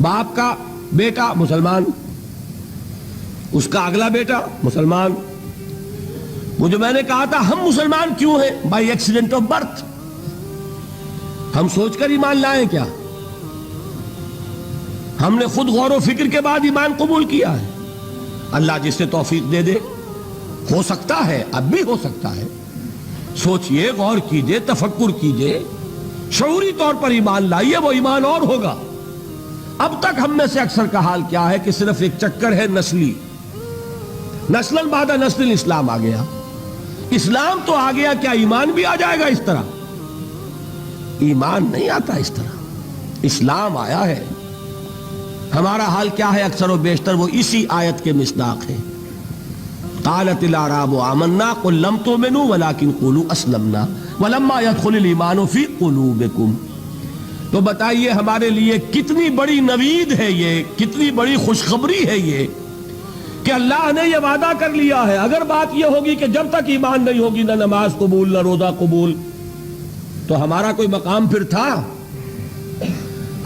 باپ کا بیٹا مسلمان، اس کا اگلا بیٹا مسلمان. وہ جو میں نے کہا تھا ہم مسلمان کیوں ہیں؟ By accident of birth. ہم سوچ کر ایمان لائیں کیا؟ ہم نے خود غور و فکر کے بعد ایمان قبول کیا ہے. اللہ جس سے توفیق دے دے. ہو سکتا ہے، اب بھی ہو سکتا ہے. سوچئے، غور کیجئے، تفکر کیجئے، شعوری طور پر ایمان لائیے، وہ ایمان اور ہوگا. اب تک ہم میں سے اکثر کا حال کیا ہے کہ صرف ایک چکر ہے نسلی. نسلاً بعد نسل اسلام آ گیا. اسلام تو آ گیا، کیا ایمان بھی آ جائے گا اس طرح؟ ایمان نہیں آتا اس طرح. اسلام آیا ہے. ہمارا حال کیا ہے اکثر و بیشتر؟ وہ اسی آیت کے مصداق ہے. قالت الاعراب آمنا قل لم تؤمنوا ولكن قولوا اسلمنا ولما يدخل الايمان في قلوبكم. تو بتائیے ہمارے لیے کتنی بڑی نوید ہے یہ، کتنی بڑی خوشخبری ہے یہ کہ اللہ نے یہ وعدہ کر لیا ہے. اگر بات یہ ہوگی کہ جب تک ایمان نہیں ہوگی نہ نماز قبول نہ روزہ قبول، تو ہمارا کوئی مقام پھر تھا؟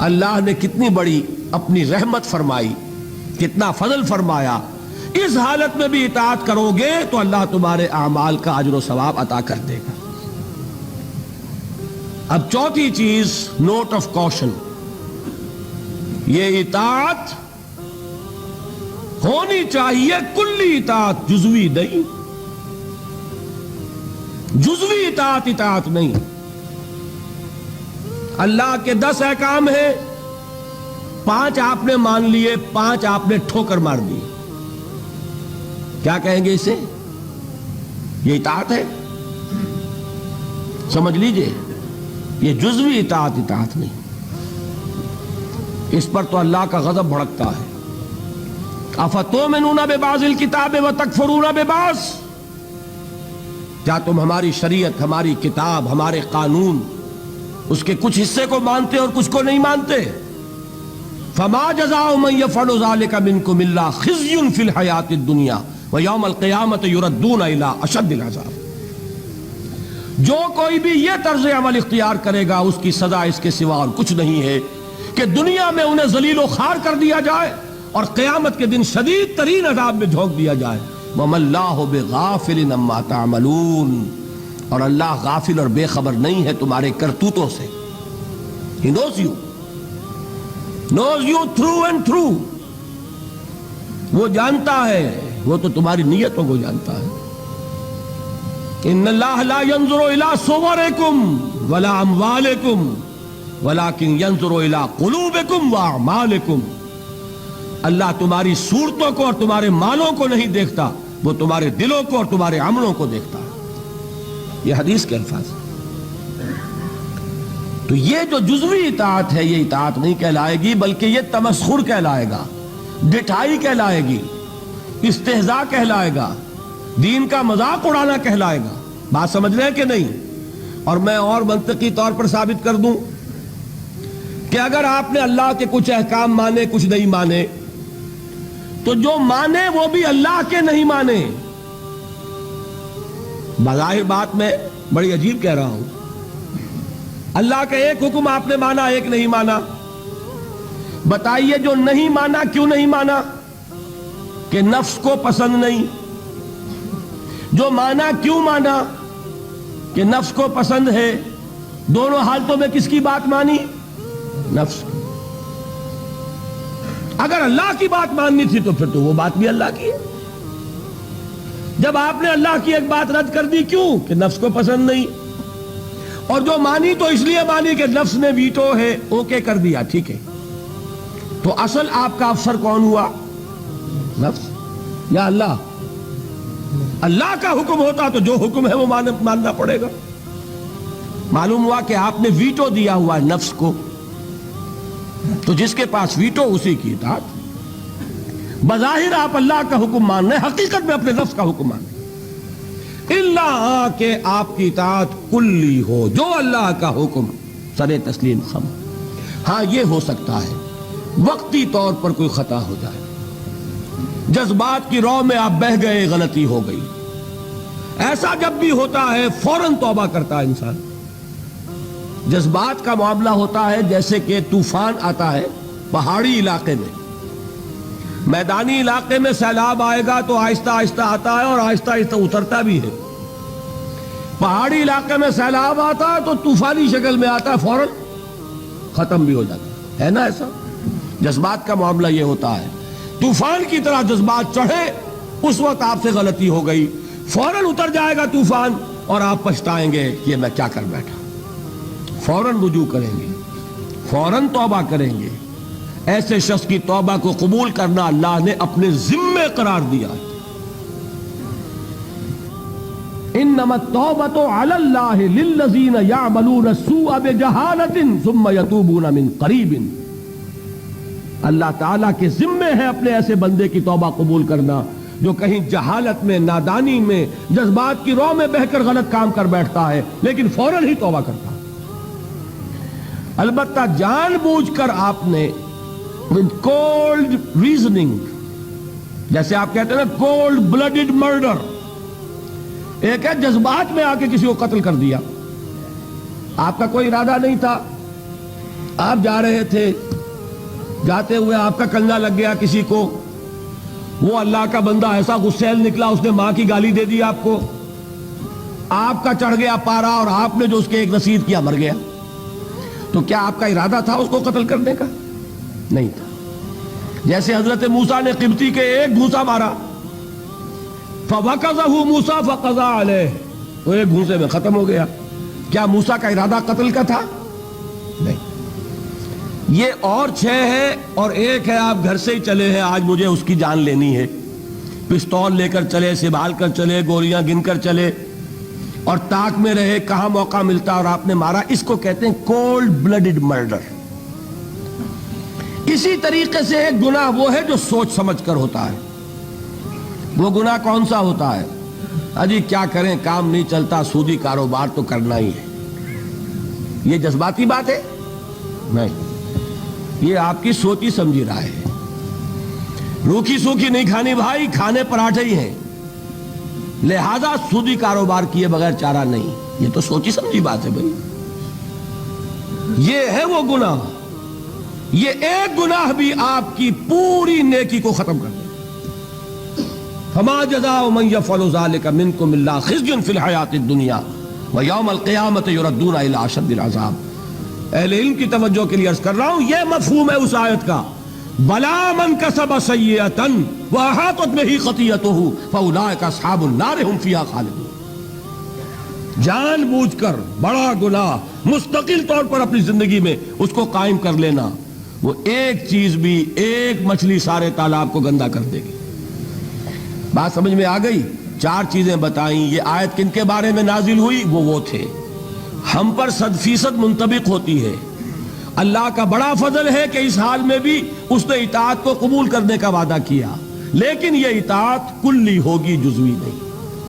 اللہ نے کتنی بڑی اپنی رحمت فرمائی، کتنا فضل فرمایا. اس حالت میں بھی اطاعت کرو گے تو اللہ تمہارے اعمال کا اجر و ثواب عطا کر دے گا. اب چوتھی چیز، نوٹ آف کوشن، یہ اطاعت ہونی چاہیے کلی اطاعت، جزوی نہیں. جزوی اطاعت اطاعت نہیں. اللہ کے 10 احکام ہیں، 5 آپ نے مان لیے، 5 آپ نے ٹھوکر مار دی. کیا کہیں گے اسے؟ یہ اطاعت ہے؟ سمجھ لیجئے، یہ جزوی اطاعت اطاعت نہیں. اس پر تو اللہ کا غضب بھڑکتا ہے. افتؤمنون ببعض الکتاب وتکفرون ببعض. کیا تم ہماری شریعت، ہماری کتاب، ہمارے قانون، اس کے کچھ حصے کو مانتے اور کچھ کو نہیں مانتے؟ فما جزاء من يفعل ذلك منكم الا خزي في الحياة الدنيا ويوم القيامة يردون الى اشد العذاب. جو کوئی بھی یہ طرز عمل اختیار کرے گا اس کی سزا اس کے سوا اور کچھ نہیں ہے کہ دنیا میں انہیں ذلیل و خوار کر دیا جائے اور قیامت کے دن شدید ترین عذاب میں جھونک دیا جائے. وَمَا اللَّهُ بِغَافِلٍ عَمَّا تَعْمَلُونَ. اور اللہ غافل اور بے خبر نہیں ہے تمہارے کرتوتوں سے. He knows you. Knows you through and through. وہ جانتا ہے، وہ تو تمہاری نیتوں کو جانتا ہے. ان اللہ لا ينظر الى صورکم ولا اموالکم ولكن ينظر الى قلوبکم واعمالکم. اللہ تمہاری صورتوں کو اور تمہارے مالوں کو نہیں دیکھتا، وہ تمہارے دلوں کو اور تمہارے عملوں کو دیکھتا ہے. یہ حدیث کے الفاظ. تو یہ جو جزوی اطاعت ہے یہ اطاعت نہیں کہلائے گی، بلکہ یہ تمسخر کہلائے گا، ڈٹھائی کہلائے گی، استہزاء کہلائے گا، دین کا مذاق اڑانا کہلائے گا. بات سمجھ رہے ہیں کہ نہیں؟ اور میں اور منطقی طور پر ثابت کر دوں کہ اگر آپ نے اللہ کے کچھ احکام مانے کچھ نہیں مانے، تو جو مانے وہ بھی اللہ کے نہیں مانے. بظاہر بات میں بڑی عجیب کہہ رہا ہوں. اللہ کا ایک حکم آپ نے مانا، ایک نہیں مانا. بتائیے جو نہیں مانا کیوں نہیں مانا؟ کہ نفس کو پسند نہیں. جو مانا کیوں مانا؟ کہ نفس کو پسند ہے. دونوں حالتوں میں کس کی بات مانی؟ نفس کی. اگر اللہ کی بات ماننی تھی تو پھر تو وہ بات بھی اللہ کی ہے. جب آپ نے اللہ کی ایک بات رد کر دی، کیوں؟ کہ نفس کو پسند نہیں. اور جو مانی تو اس لیے مانی کہ نفس نے ویٹو ہے، اوکے کر دیا، ٹھیک ہے. تو اصل آپ کا افسر کون ہوا؟ نفس یا اللہ؟ اللہ کا حکم ہوتا تو جو حکم ہے وہ ماننا پڑے گا. معلوم ہوا کہ آپ نے ویٹو دیا ہوا نفس کو، تو جس کے پاس ویٹو اسی کی اطاعت. بظاہر آپ اللہ کا حکم مان رہے، حقیقت میں اپنے نفس کا حکم مان رہے. اللہ کہ آپ کی اطاعت کلی ہو، جو اللہ کا حکم سر تسلیم خم. ہاں یہ ہو سکتا ہے وقتی طور پر کوئی خطا ہو جائے، جذبات کی رو میں آپ بہہ گئے، غلطی ہو گئی. ایسا جب بھی ہوتا ہے فوراً توبہ کرتا ہے انسان. جذبات کا معاملہ ہوتا ہے جیسے کہ طوفان آتا ہے پہاڑی علاقے میں. میدانی علاقے میں سیلاب آئے گا تو آہستہ آہستہ آتا ہے اور آہستہ آہستہ اترتا بھی ہے. پہاڑی علاقے میں سیلاب آتا ہے تو طوفانی شکل میں آتا ہے، فوراً ختم بھی ہو جاتا ہے نا. ایسا جذبات کا معاملہ یہ ہوتا ہے. طوفان کی طرح جذبات چڑھے، اس وقت آپ سے غلطی ہو گئی، فوراً اتر جائے گا طوفان اور آپ پچھتائیں گے کہ میں کیا کر بیٹھا. فوراً رجوع کریں گے، فوراً توبہ کریں گے. ایسے شخص کی توبہ کو قبول کرنا اللہ نے اپنے ذمے قرار دیا. انما التوبۃ علی اللہ للذین یعملون السوء بجہالۃ ثم یتوبون من قریب. اللہ تعالیٰ کے ذمے ہے اپنے ایسے بندے کی توبہ قبول کرنا جو کہیں جہالت میں، نادانی میں، جذبات کی رو میں بہہ کر غلط کام کر بیٹھتا ہے لیکن فوراً ہی توبہ کرتا ہے. البتہ جان بوجھ کر آپ نے with cold reasoning، جیسے آپ کہتے ہیں نا cold blooded murder، ایک ہے جذبات میں آ کے کسی کو قتل کر دیا. آپ کا کوئی ارادہ نہیں تھا، آپ جا رہے تھے، جاتے ہوئے آپ کا کنگا لگ گیا کسی کو، وہ اللہ کا بندہ ایسا غسیل نکلا اس نے ماں کی گالی دے دی آپ کو، آپ کا چڑھ گیا پارا اور آپ نے جو اس کے ایک رسید کیا مر گیا. تو کیا آپ کا ارادہ تھا اس کو قتل کرنے کا؟ نہیں تھا. جیسے حضرت موسیٰ نے قبطی کے ایک گھونسا مارا، فَوَقَذَهُ مُوسَىٰ فَقَضَىٰ عَلَيْهِ، وہ ایک گھونسے میں ختم ہو گیا. کیا موسیٰ کا ارادہ قتل کا تھا؟ نہیں. یہ اور 6 ہے اور ایک ہے آپ گھر سے ہی چلے ہیں، آج مجھے اس کی جان لینی ہے، پستول لے کر چلے، سنبھال کر چلے، گولیاں گن کر چلے اور تاک میں رہے کہاں موقع ملتا اور آپ نے مارا. اس کو کہتے ہیں کولڈ بلڈڈ مرڈر. اسی طریقے سے ایک گناہ وہ ہے جو سوچ سمجھ کر ہوتا ہے. وہ گناہ کون سا ہوتا ہے؟ اجی کیا کریں، کام نہیں چلتا، سودی کاروبار تو کرنا ہی ہے. یہ جذباتی بات ہے؟ نہیں، یہ آپ کی سوچی سمجھی رائے ہے. روکھی سوکھی نہیں کھانی بھائی، کھانے پراٹھے ہی ہیں، لہذا سودی کاروبار کیے بغیر چارہ نہیں. یہ تو سوچی سمجھی بات ہے بھائی. یہ ہے وہ گناہ. یہ ایک گناہ بھی آپ کی پوری نیکی کو ختم کر دے. فما جزاء من يفعل ذلك منكم الا خزي في الحياة الدنيا ويوم القيامة يردون الى اشد العذاب. اہل علم کی توجہ کے لیے عرض کر رہا ہوں، یہ مفہوم ہے اس آیت کا. بلا من کسب سیئۃ واحاطت به خطیئته فاولئک اصحاب النار هم فیہا خالدون. جان بوجھ کر بڑا گناہ مستقل طور پر اپنی زندگی میں اس کو قائم کر لینا، وہ ایک چیز بھی، ایک مچھلی سارے تالاب کو گندا کر دے گی. بات سمجھ میں آ گئی؟ 4 چیزیں بتائیں. یہ آیت کن کے بارے میں نازل ہوئی؟ وہ تھے. ہم پر 100% منطبق ہوتی ہے. اللہ کا بڑا فضل ہے کہ اس حال میں بھی اس نے اطاعت کو قبول کرنے کا وعدہ کیا، لیکن یہ اطاعت کلی ہوگی، جزوی نہیں.